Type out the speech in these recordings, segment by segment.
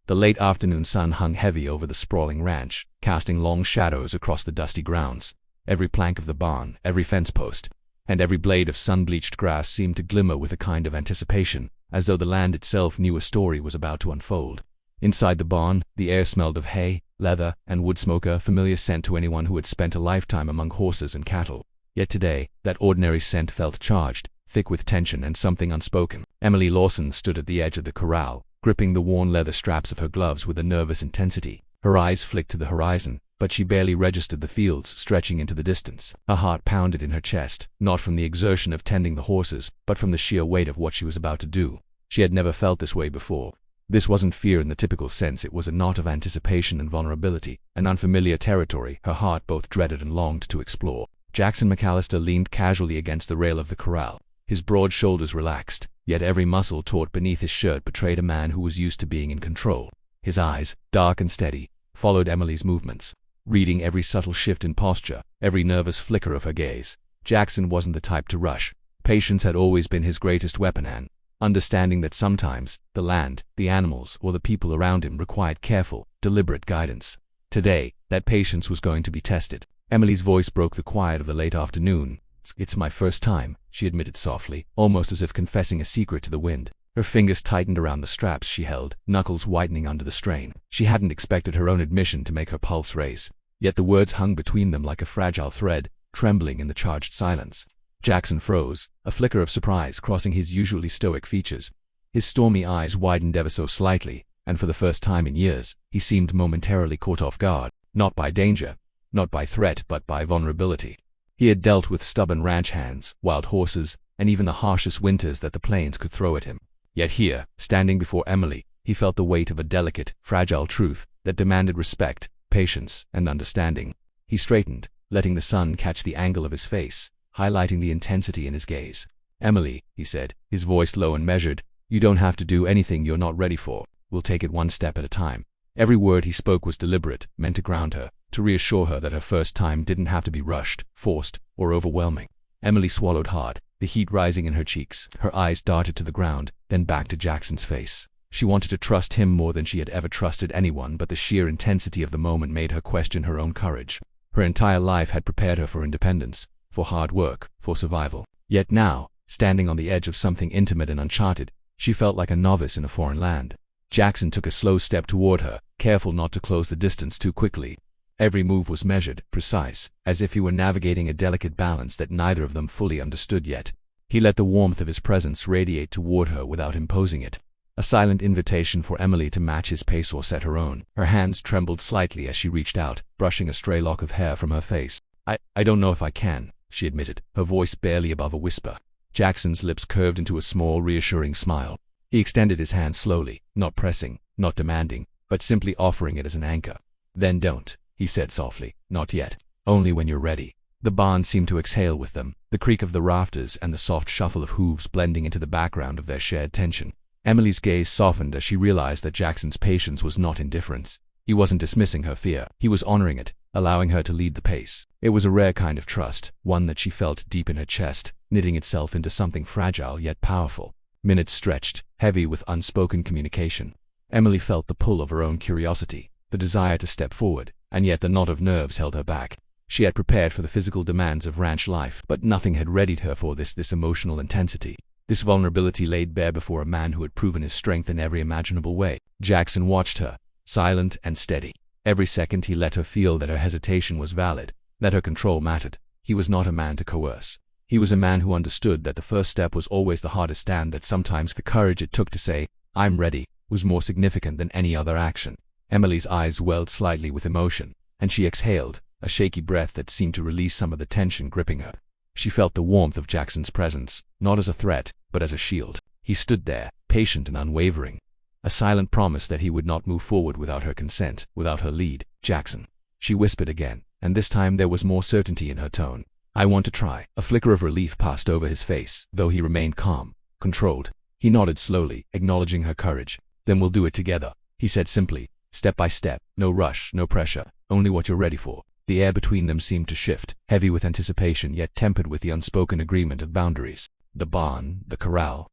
The late afternoon sun hung heavy over the sprawling ranch, casting long shadows across the dusty grounds. Every plank of the barn, every fence post, and every blade of sun-bleached grass seemed to glimmer with a kind of anticipation, as though the land itself knew a story was about to unfold. Inside the barn, the air smelled of hay, leather, and wood smoke, a familiar scent to anyone who had spent a lifetime among horses and cattle. Yet today, that ordinary scent felt charged, thick with tension and something unspoken. Emily Lawson stood at the edge of the corral, gripping the worn leather straps of her gloves with a nervous intensity. Her eyes flicked to the horizon, but she barely registered the fields stretching into the distance. Her heart pounded in her chest, not from the exertion of tending the horses, but from the sheer weight of what she was about to do. She had never felt this way before. This wasn't fear in the typical sense, it was a knot of anticipation and vulnerability, an unfamiliar territory her heart both dreaded and longed to explore. Jackson McAllister leaned casually against the rail of the corral. His broad shoulders relaxed, yet every muscle taut beneath his shirt betrayed a man who was used to being in control. His eyes, dark and steady, followed Emily's movements, reading every subtle shift in posture, every nervous flicker of her gaze. Jackson wasn't the type to rush. Patience had always been his greatest weapon, and understanding that sometimes the land, the animals, or the people around him required careful, deliberate guidance. Today, that patience was going to be tested. Emily's voice broke the quiet of the late afternoon. "It's my first time," she admitted softly, almost as if confessing a secret to the wind. Her fingers tightened around the straps she held, knuckles whitening under the strain. She hadn't expected her own admission to make her pulse race, yet the words hung between them like a fragile thread, trembling in the charged silence. Jackson froze, a flicker of surprise crossing his usually stoic features. His stormy eyes widened ever so slightly, and for the first time in years, he seemed momentarily caught off guard, not by danger, not by threat, but by vulnerability. He had dealt with stubborn ranch hands, wild horses, and even the harshest winters that the plains could throw at him. Yet here, standing before Emily, he felt the weight of a delicate, fragile truth that demanded respect, patience, and understanding. He straightened, letting the sun catch the angle of his face, highlighting the intensity in his gaze. "Emily," he said, his voice low and measured, "you don't have to do anything you're not ready for. We'll take it one step at a time." Every word he spoke was deliberate, meant to ground her, to reassure her that her first time didn't have to be rushed, forced, or overwhelming. Emily swallowed hard, the heat rising in her cheeks. Her eyes darted to the ground, then back to Jackson's face. She wanted to trust him more than she had ever trusted anyone, but the sheer intensity of the moment made her question her own courage. Her entire life had prepared her for independence, for hard work, for survival. Yet now, standing on the edge of something intimate and uncharted, she felt like a novice in a foreign land. Jackson took a slow step toward her, careful not to close the distance too quickly. Every move was measured, precise, as if he were navigating a delicate balance that neither of them fully understood yet. He let the warmth of his presence radiate toward her without imposing it. A silent invitation for Emily to match his pace or set her own. Her hands trembled slightly as she reached out, brushing a stray lock of hair from her face. I don't know if I can," she admitted, her voice barely above a whisper. Jackson's lips curved into a small, reassuring smile. He extended his hand slowly, not pressing, not demanding, but simply offering it as an anchor. "Then don't," he said softly, "not yet. Only when you're ready." The barn seemed to exhale with them, the creak of the rafters and the soft shuffle of hooves blending into the background of their shared tension. Emily's gaze softened as she realized that Jackson's patience was not indifference. He wasn't dismissing her fear. He was honoring it, allowing her to lead the pace. It was a rare kind of trust, one that she felt deep in her chest, knitting itself into something fragile yet powerful. Minutes stretched, heavy with unspoken communication. Emily felt the pull of her own curiosity, the desire to step forward, and yet the knot of nerves held her back. She had prepared for the physical demands of ranch life, but nothing had readied her for this emotional intensity. This vulnerability laid bare before a man who had proven his strength in every imaginable way. Jackson watched her, silent and steady. Every second he let her feel that her hesitation was valid, that her control mattered. He was not a man to coerce. He was a man who understood that the first step was always the hardest, and that sometimes the courage it took to say, "I'm ready," was more significant than any other action. Emily's eyes welled slightly with emotion, and she exhaled, a shaky breath that seemed to release some of the tension gripping her. She felt the warmth of Jackson's presence, not as a threat, but as a shield. He stood there, patient and unwavering, a silent promise that he would not move forward without her consent, without her lead. "Jackson," she whispered again, and this time there was more certainty in her tone. "I want to try." A flicker of relief passed over his face, though he remained calm, controlled. He nodded slowly, acknowledging her courage. "Then we'll do it together," he said simply, step by step, no rush, no pressure, only what you're ready for. The air between them seemed to shift, heavy with anticipation yet tempered with the unspoken agreement of boundaries. The barn, the corral,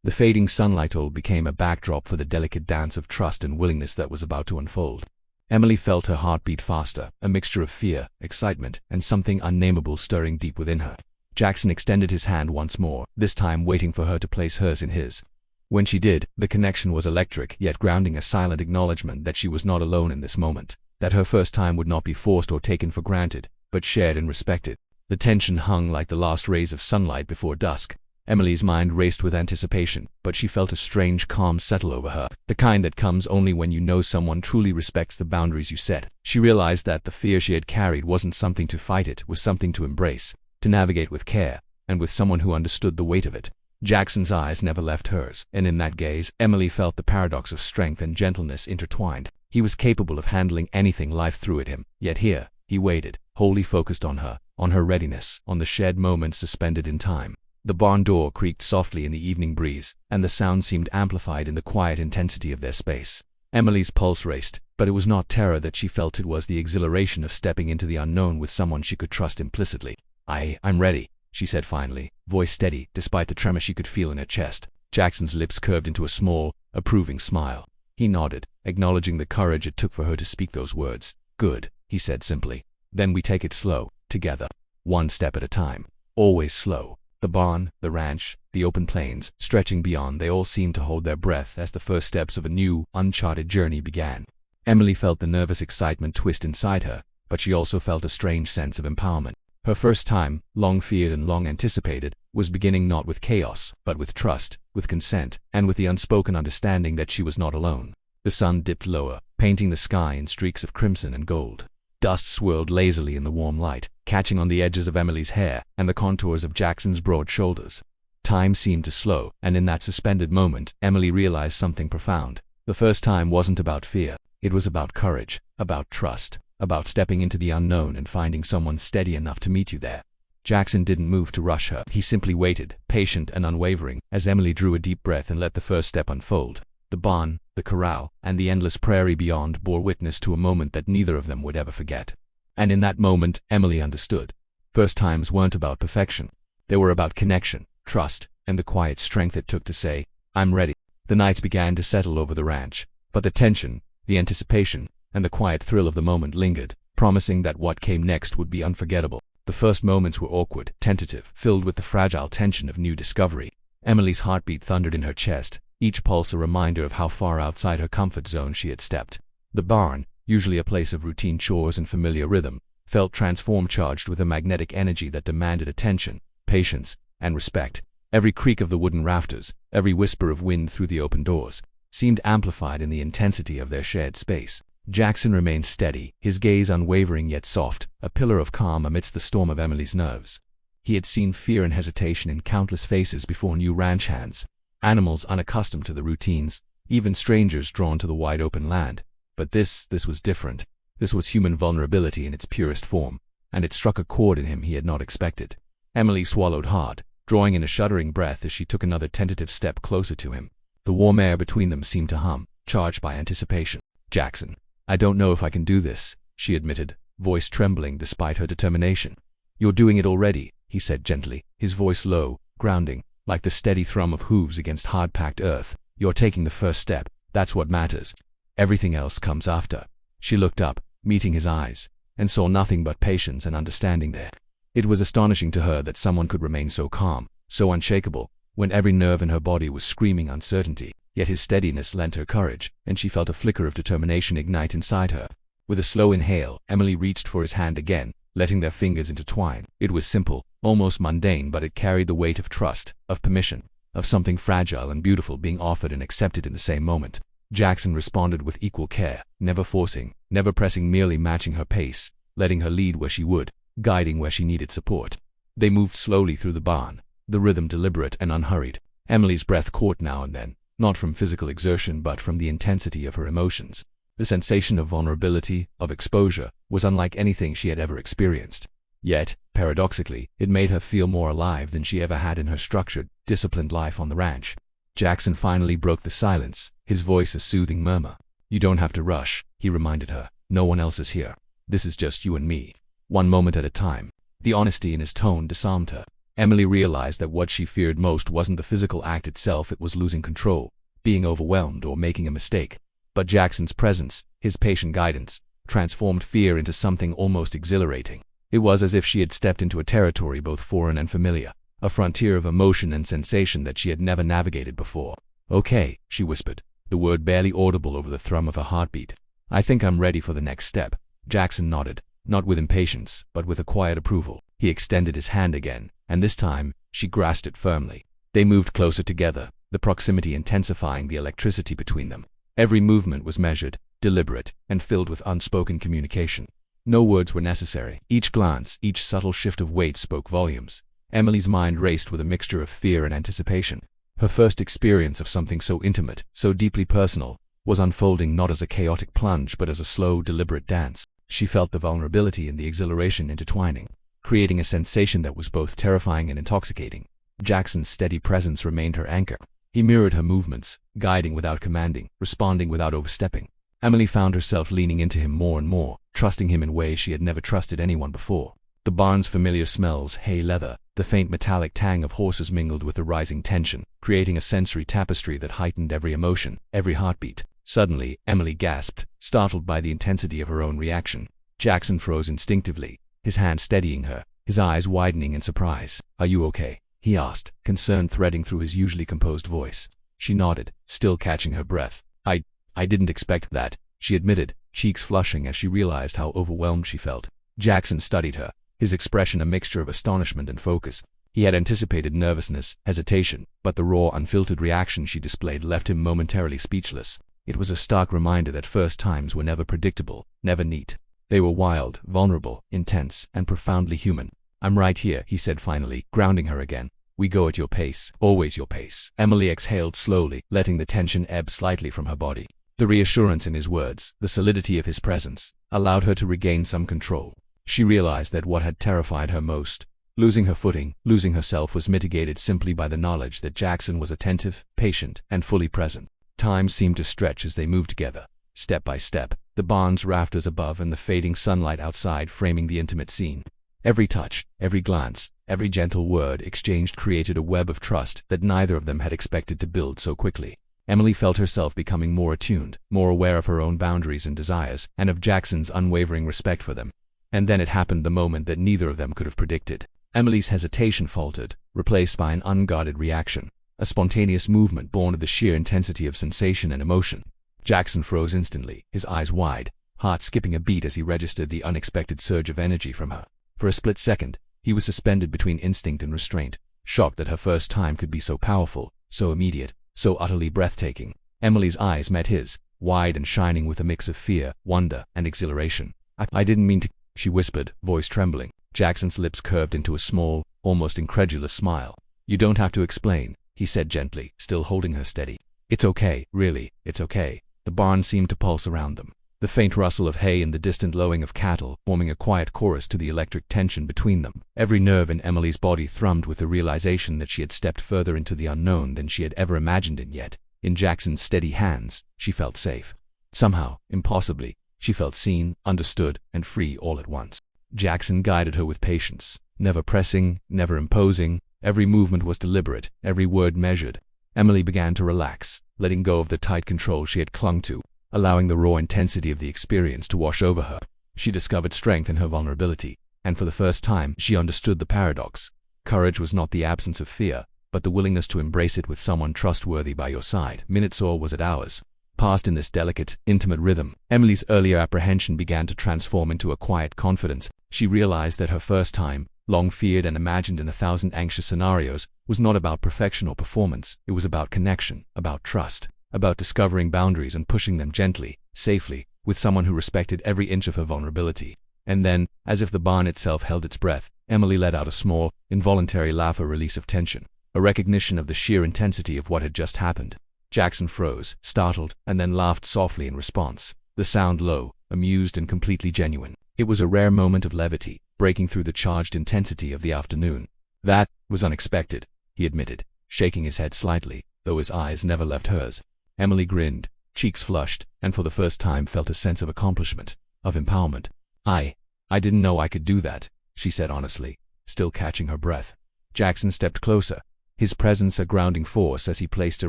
The fading sunlight all became a backdrop for the delicate dance of trust and willingness that was about to unfold. Emily felt her heart beat faster, a mixture of fear, excitement, and something unnameable stirring deep within her. Jackson extended his hand once more, this time waiting for her to place hers in his. When she did, the connection was electric, yet grounding, a silent acknowledgement that she was not alone in this moment, that her first time would not be forced or taken for granted, but shared and respected. The tension hung like the last rays of sunlight before dusk. Emily's mind raced with anticipation, but she felt a strange calm settle over her, the kind that comes only when you know someone truly respects the boundaries you set. She realized that the fear she had carried wasn't something to fight, it was something to embrace, to navigate with care, and with someone who understood the weight of it. Jackson's eyes never left hers, and in that gaze, Emily felt the paradox of strength and gentleness intertwined. He was capable of handling anything life threw at him, yet here, he waited, wholly focused on her readiness, on the shared moments suspended in time. The barn door creaked softly in the evening breeze, and the sound seemed amplified in the quiet intensity of their space. Emily's pulse raced, but it was not terror that she felt, it was the exhilaration of stepping into the unknown with someone she could trust implicitly. I'm ready, she said finally, voice steady, despite the tremor she could feel in her chest. Jackson's lips curved into a small, approving smile. He nodded, acknowledging the courage it took for her to speak those words. Good, he said simply. Then we take it slow, together. One step at a time. Always slow. The barn, the ranch, the open plains, stretching beyond, they all seemed to hold their breath as the first steps of a new, uncharted journey began. Emily felt the nervous excitement twist inside her, but she also felt a strange sense of empowerment. Her first time, long feared and long anticipated, was beginning not with chaos, but with trust, with consent, and with the unspoken understanding that she was not alone. The sun dipped lower, painting the sky in streaks of crimson and gold. Dust swirled lazily in the warm light, catching on the edges of Emily's hair and the contours of Jackson's broad shoulders. Time seemed to slow, and in that suspended moment, Emily realized something profound. The first time wasn't about fear. It was about courage, about trust, about stepping into the unknown and finding someone steady enough to meet you there. Jackson didn't move to rush her. He simply waited, patient and unwavering, as Emily drew a deep breath and let the first step unfold. The barn, the corral, and the endless prairie beyond bore witness to a moment that neither of them would ever forget. And in that moment, Emily understood. First times weren't about perfection. They were about connection, trust, and the quiet strength it took to say, I'm ready. The night began to settle over the ranch, but the tension, the anticipation, and the quiet thrill of the moment lingered, promising that what came next would be unforgettable. The first moments were awkward, tentative, filled with the fragile tension of new discovery. Emily's heartbeat thundered in her chest, each pulse a reminder of how far outside her comfort zone she had stepped. The barn, usually a place of routine chores and familiar rhythm, felt transformed, charged with a magnetic energy that demanded attention, patience, and respect. Every creak of the wooden rafters, every whisper of wind through the open doors, seemed amplified in the intensity of their shared space. Jackson remained steady, his gaze unwavering yet soft, a pillar of calm amidst the storm of Emily's nerves. He had seen fear and hesitation in countless faces before, new ranch hands, animals unaccustomed to the routines, even strangers drawn to the wide open land. But this was different. This was human vulnerability in its purest form, and it struck a chord in him he had not expected. Emily swallowed hard, drawing in a shuddering breath as she took another tentative step closer to him. The warm air between them seemed to hum, charged by anticipation. Jackson, I don't know if I can do this, she admitted, voice trembling despite her determination. You're doing it already, he said gently, his voice low, grounding, like the steady thrum of hooves against hard-packed earth. You're taking the first step, that's what matters. Everything else comes after. She looked up, meeting his eyes, and saw nothing but patience and understanding there. It was astonishing to her that someone could remain so calm, so unshakable, when every nerve in her body was screaming uncertainty. Yet his steadiness lent her courage, and she felt a flicker of determination ignite inside her. With a slow inhale, Emily reached for his hand again, letting their fingers intertwine. It was simple, almost mundane, but it carried the weight of trust, of permission, of something fragile and beautiful being offered and accepted in the same moment. Jackson responded with equal care, never forcing, never pressing, merely matching her pace, letting her lead where she would, guiding where she needed support. They moved slowly through the barn, the rhythm deliberate and unhurried. Emily's breath caught now and then, not from physical exertion but from the intensity of her emotions. The sensation of vulnerability, of exposure, was unlike anything she had ever experienced. Yet, paradoxically, it made her feel more alive than she ever had in her structured, disciplined life on the ranch. Jackson finally broke the silence, his voice a soothing murmur. You don't have to rush, he reminded her. No one else is here. This is just you and me. One moment at a time. The honesty in his tone disarmed her. Emily realized that what she feared most wasn't the physical act itself, it was losing control, being overwhelmed or making a mistake. But Jackson's presence, his patient guidance, transformed fear into something almost exhilarating. It was as if she had stepped into a territory both foreign and familiar, a frontier of emotion and sensation that she had never navigated before. "Okay," she whispered, the word barely audible over the thrum of her heartbeat. "I think I'm ready for the next step." Jackson nodded, not with impatience, but with a quiet approval. He extended his hand again, and this time, she grasped it firmly. They moved closer together, the proximity intensifying the electricity between them. Every movement was measured, deliberate, and filled with unspoken communication. No words were necessary. Each glance, each subtle shift of weight spoke volumes. Emily's mind raced with a mixture of fear and anticipation. Her first experience of something so intimate, so deeply personal, was unfolding not as a chaotic plunge but as a slow, deliberate dance. She felt the vulnerability and the exhilaration intertwining, creating a sensation that was both terrifying and intoxicating. Jackson's steady presence remained her anchor. He mirrored her movements, guiding without commanding, responding without overstepping. Emily found herself leaning into him more and more, trusting him in ways she had never trusted anyone before. The barn's familiar smells, hay leather, the faint metallic tang of horses mingled with the rising tension, creating a sensory tapestry that heightened every emotion, every heartbeat. Suddenly, Emily gasped, startled by the intensity of her own reaction. Jackson froze instinctively, his hand steadying her, his eyes widening in surprise. "Are you okay?" he asked, concern threading through his usually composed voice. She nodded, still catching her breath. I didn't expect that," she admitted, cheeks flushing as she realized how overwhelmed she felt. Jackson studied her, his expression a mixture of astonishment and focus. He had anticipated nervousness, hesitation, but the raw, unfiltered reaction she displayed left him momentarily speechless. It was a stark reminder that first times were never predictable, never neat. They were wild, vulnerable, intense, and profoundly human. "I'm right here," he said finally, grounding her again. "We go at your pace, always your pace." Emily exhaled slowly, letting the tension ebb slightly from her body. The reassurance in his words, the solidity of his presence, allowed her to regain some control. She realized that what had terrified her most, losing her footing, losing herself, was mitigated simply by the knowledge that Jackson was attentive, patient, and fully present. Time seemed to stretch as they moved together, step by step, the barn's rafters above and the fading sunlight outside framing the intimate scene. Every touch, every glance, every gentle word exchanged created a web of trust that neither of them had expected to build so quickly. Emily felt herself becoming more attuned, more aware of her own boundaries and desires, and of Jackson's unwavering respect for them. And then it happened, the moment that neither of them could have predicted. Emily's hesitation faltered, replaced by an unguarded reaction, a spontaneous movement born of the sheer intensity of sensation and emotion. Jackson froze instantly, his eyes wide, heart skipping a beat as he registered the unexpected surge of energy from her. For a split second, he was suspended between instinct and restraint, shocked that her first time could be so powerful, so immediate, so utterly breathtaking. Emily's eyes met his, wide and shining with a mix of fear, wonder, and exhilaration. I didn't mean to," she whispered, voice trembling. Jackson's lips curved into a small, almost incredulous smile. "You don't have to explain," he said gently, still holding her steady. "It's okay, really, it's okay." The barn seemed to pulse around them, the faint rustle of hay and the distant lowing of cattle forming a quiet chorus to the electric tension between them. Every nerve in Emily's body thrummed with the realization that she had stepped further into the unknown than she had ever imagined, and yet, in Jackson's steady hands, she felt safe. Somehow, impossibly, she felt seen, understood, and free all at once. Jackson guided her with patience, never pressing, never imposing. Every movement was deliberate, every word measured. Emily began to relax, letting go of the tight control she had clung to, allowing the raw intensity of the experience to wash over her. She discovered strength in her vulnerability, and for the first time, she understood the paradox. Courage was not the absence of fear, but the willingness to embrace it with someone trustworthy by your side. Minutes or was it hours passed in this delicate, intimate rhythm. Emily's earlier apprehension began to transform into a quiet confidence. She realized that her first time, long feared and imagined in 1,000 anxious scenarios, was not about perfection or performance. It was about connection, about trust, about discovering boundaries and pushing them gently, safely, with someone who respected every inch of her vulnerability. And then, as if the barn itself held its breath, Emily let out a small, involuntary laugh, a release of tension, a recognition of the sheer intensity of what had just happened. Jackson froze, startled, and then laughed softly in response, the sound low, amused, and completely genuine. It was a rare moment of levity, breaking through the charged intensity of the afternoon. "That was unexpected," he admitted, shaking his head slightly, though his eyes never left hers. Emily grinned, cheeks flushed, and for the first time felt a sense of accomplishment, of empowerment. I didn't know I could do that," she said honestly, still catching her breath. Jackson stepped closer, his presence a grounding force as he placed a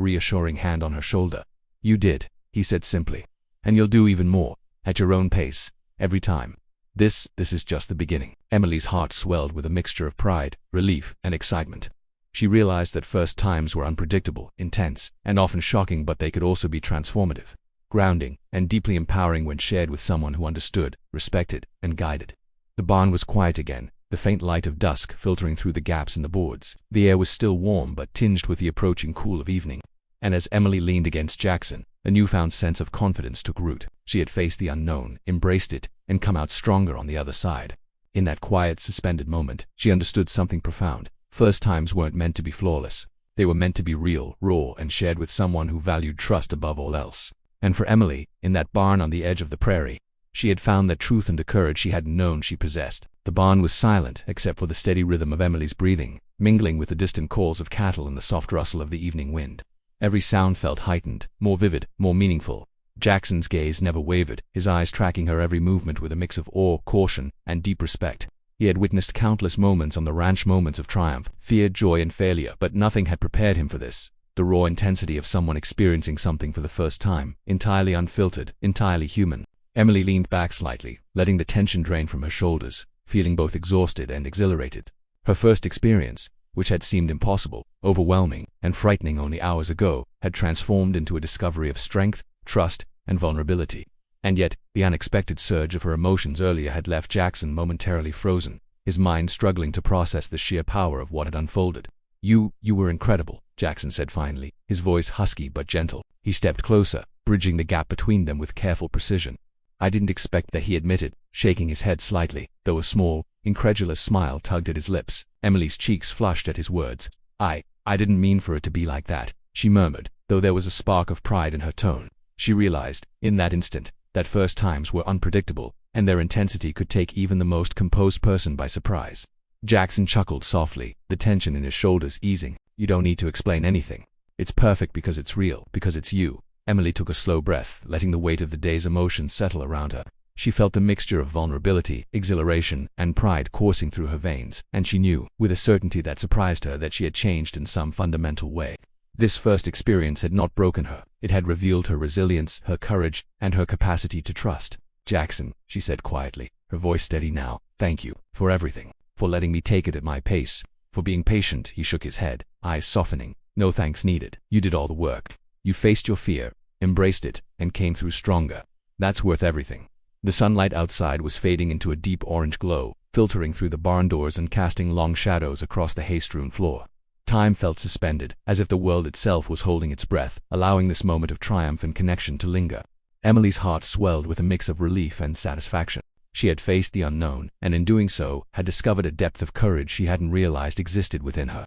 reassuring hand on her shoulder. "You did," he said simply. "And you'll do even more, at your own pace, every time. This is just the beginning." Emily's heart swelled with a mixture of pride, relief, and excitement. She realized that first times were unpredictable, intense, and often shocking, but they could also be transformative, grounding, and deeply empowering when shared with someone who understood, respected, and guided. The barn was quiet again, the faint light of dusk filtering through the gaps in the boards. The air was still warm but tinged with the approaching cool of evening. And as Emily leaned against Jackson, a newfound sense of confidence took root. She had faced the unknown, embraced it, and come out stronger on the other side. In that quiet, suspended moment, she understood something profound. First times weren't meant to be flawless. They were meant to be real, raw, and shared with someone who valued trust above all else. And for Emily, in that barn on the edge of the prairie, she had found that truth and the courage she hadn't known she possessed. The barn was silent, except for the steady rhythm of Emily's breathing, mingling with the distant calls of cattle and the soft rustle of the evening wind. Every sound felt heightened, more vivid, more meaningful. Jackson's gaze never wavered, his eyes tracking her every movement with a mix of awe, caution, and deep respect. He had witnessed countless moments on the ranch, moments of triumph, fear, joy, and failure, but nothing had prepared him for this. The raw intensity of someone experiencing something for the first time, entirely unfiltered, entirely human. Emily leaned back slightly, letting the tension drain from her shoulders, feeling both exhausted and exhilarated. Her first experience, which had seemed impossible, overwhelming, and frightening only hours ago, had transformed into a discovery of strength, trust, and vulnerability. And yet, the unexpected surge of her emotions earlier had left Jackson momentarily frozen, his mind struggling to process the sheer power of what had unfolded. You were incredible," Jackson said finally, his voice husky but gentle. He stepped closer, bridging the gap between them with careful precision. "I didn't expect that," he admitted, shaking his head slightly, though a small, incredulous smile tugged at his lips. Emily's cheeks flushed at his words. I didn't mean for it to be like that," she murmured, though there was a spark of pride in her tone. She realized, in that instant, that first times were unpredictable, and their intensity could take even the most composed person by surprise. Jackson chuckled softly, the tension in his shoulders easing. "You don't need to explain anything. It's perfect because it's real, because it's you." Emily took a slow breath, letting the weight of the day's emotions settle around her. She felt a mixture of vulnerability, exhilaration, and pride coursing through her veins, and she knew, with a certainty that surprised her, that she had changed in some fundamental way. This first experience had not broken her. It had revealed her resilience, her courage, and her capacity to trust. "Jackson," she said quietly, her voice steady now, "thank you for everything, for letting me take it at my pace, for being patient." He shook his head, eyes softening. "No thanks needed. You did all the work. You faced your fear, embraced it, and came through stronger. That's worth everything." The sunlight outside was fading into a deep orange glow, filtering through the barn doors and casting long shadows across the hay-strewn floor. Time felt suspended, as if the world itself was holding its breath, allowing this moment of triumph and connection to linger. Emily's heart swelled with a mix of relief and satisfaction. She had faced the unknown, and in doing so, had discovered a depth of courage she hadn't realized existed within her.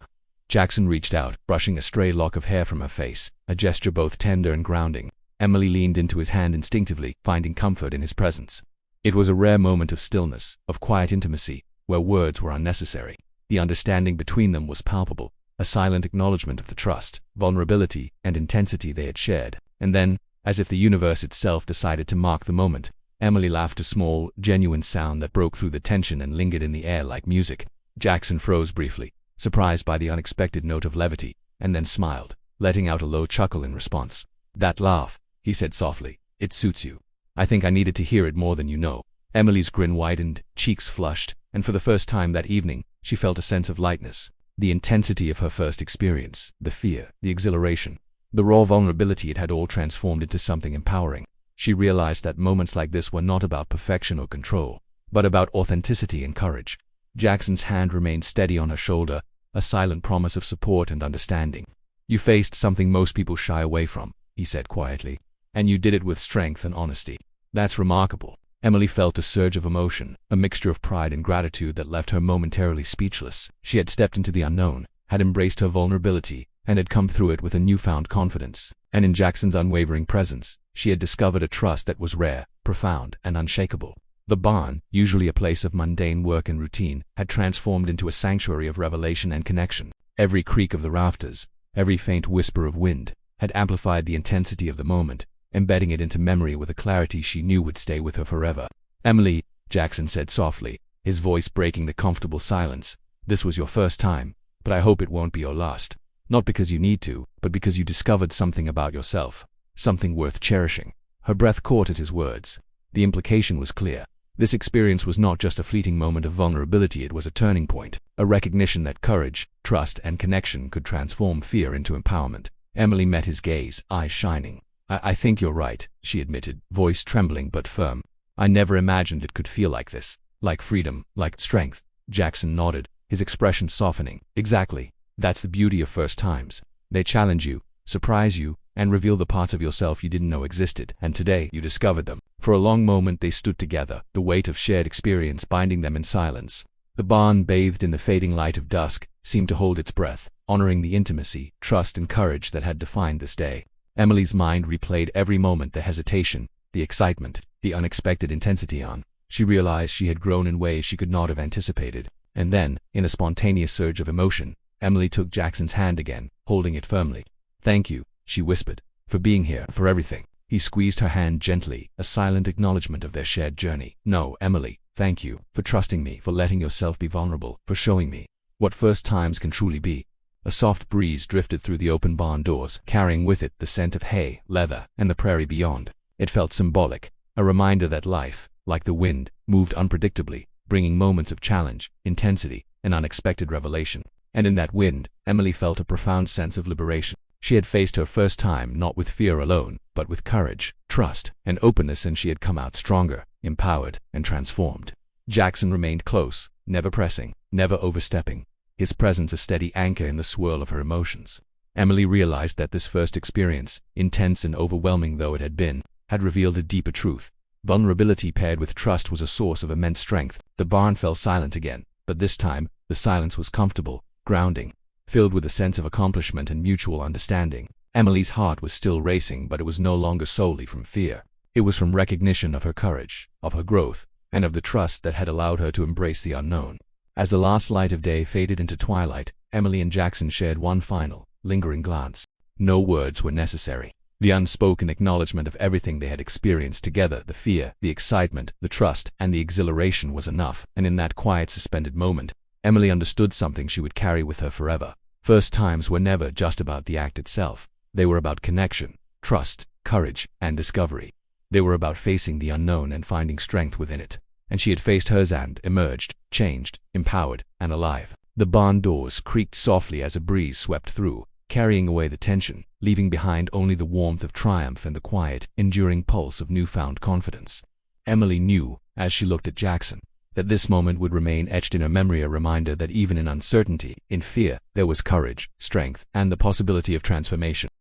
Jackson reached out, brushing a stray lock of hair from her face, a gesture both tender and grounding. Emily leaned into his hand instinctively, finding comfort in his presence. It was a rare moment of stillness, of quiet intimacy, where words were unnecessary. The understanding between them was palpable, a silent acknowledgement of the trust, vulnerability, and intensity they had shared. And then, as if the universe itself decided to mark the moment, Emily laughed, a small, genuine sound that broke through the tension and lingered in the air like music. Jackson froze briefly, surprised by the unexpected note of levity, and then smiled, letting out a low chuckle in response. "That laugh," he said softly, "it suits you. I think I needed to hear it more than you know." Emily's grin widened, cheeks flushed, and for the first time that evening, she felt a sense of lightness. The intensity of her first experience, the fear, the exhilaration, the raw vulnerability, it had all transformed into something empowering. She realized that moments like this were not about perfection or control, but about authenticity and courage. Jackson's hand remained steady on her shoulder, a silent promise of support and understanding. "You faced something most people shy away from," he said quietly, "and you did it with strength and honesty. That's remarkable." Emily felt a surge of emotion, a mixture of pride and gratitude that left her momentarily speechless. She had stepped into the unknown, had embraced her vulnerability, and had come through it with a newfound confidence. And in Jackson's unwavering presence, she had discovered a trust that was rare, profound, and unshakable. The barn, usually a place of mundane work and routine, had transformed into a sanctuary of revelation and connection. Every creak of the rafters, every faint whisper of wind, had amplified the intensity of the moment, embedding it into memory with a clarity she knew would stay with her forever. "Emily," Jackson said softly, his voice breaking the comfortable silence, "this was your first time, but I hope it won't be your last. Not because you need to, but because you discovered something about yourself. Something worth cherishing." Her breath caught at his words. The implication was clear. This experience was not just a fleeting moment of vulnerability, it was a turning point, a recognition that courage, trust, and connection could transform fear into empowerment. Emily met his gaze, eyes shining. I think you're right," she admitted, voice trembling but firm. "I never imagined it could feel like this. Like freedom, like strength." Jackson nodded, his expression softening. "Exactly. That's the beauty of first times. They challenge you, surprise you, and reveal the parts of yourself you didn't know existed, and today you discovered them." For a long moment they stood together, the weight of shared experience binding them in silence. The barn, bathed in the fading light of dusk, seemed to hold its breath, honoring the intimacy, trust, and courage that had defined this day. Emily's mind replayed every moment, the hesitation, the excitement, the unexpected intensity. She realized she had grown in ways she could not have anticipated. And then, in a spontaneous surge of emotion, Emily took Jackson's hand again, holding it firmly. "Thank you," she whispered, "for being here, for everything." He squeezed her hand gently, a silent acknowledgement of their shared journey. "No, Emily, thank you, for trusting me, for letting yourself be vulnerable, for showing me what first times can truly be." A soft breeze drifted through the open barn doors, carrying with it the scent of hay, leather, and the prairie beyond. It felt symbolic, a reminder that life, like the wind, moved unpredictably, bringing moments of challenge, intensity, and unexpected revelation. And in that wind, Emily felt a profound sense of liberation. She had faced her first time not with fear alone, but with courage, trust, and openness, and she had come out stronger, empowered, and transformed. Jackson remained close, never pressing, never overstepping, his presence a steady anchor in the swirl of her emotions. Emily realized that this first experience, intense and overwhelming though it had been, had revealed a deeper truth. Vulnerability paired with trust was a source of immense strength. The barn fell silent again, but this time, the silence was comfortable, grounding, filled with a sense of accomplishment and mutual understanding. Emily's heart was still racing, but it was no longer solely from fear. It was from recognition of her courage, of her growth, and of the trust that had allowed her to embrace the unknown. As the last light of day faded into twilight, Emily and Jackson shared one final, lingering glance. No words were necessary. The unspoken acknowledgement of everything they had experienced together, the fear, the excitement, the trust, and the exhilaration was enough, and in that quiet, suspended moment, Emily understood something she would carry with her forever. First times were never just about the act itself. They were about connection, trust, courage, and discovery. They were about facing the unknown and finding strength within it. And she had faced hers and emerged, changed, empowered, and alive. The barn doors creaked softly as a breeze swept through, carrying away the tension, leaving behind only the warmth of triumph and the quiet, enduring pulse of newfound confidence. Emily knew, as she looked at Jackson, that this moment would remain etched in her memory, a reminder that even in uncertainty, in fear, there was courage, strength, and the possibility of transformation.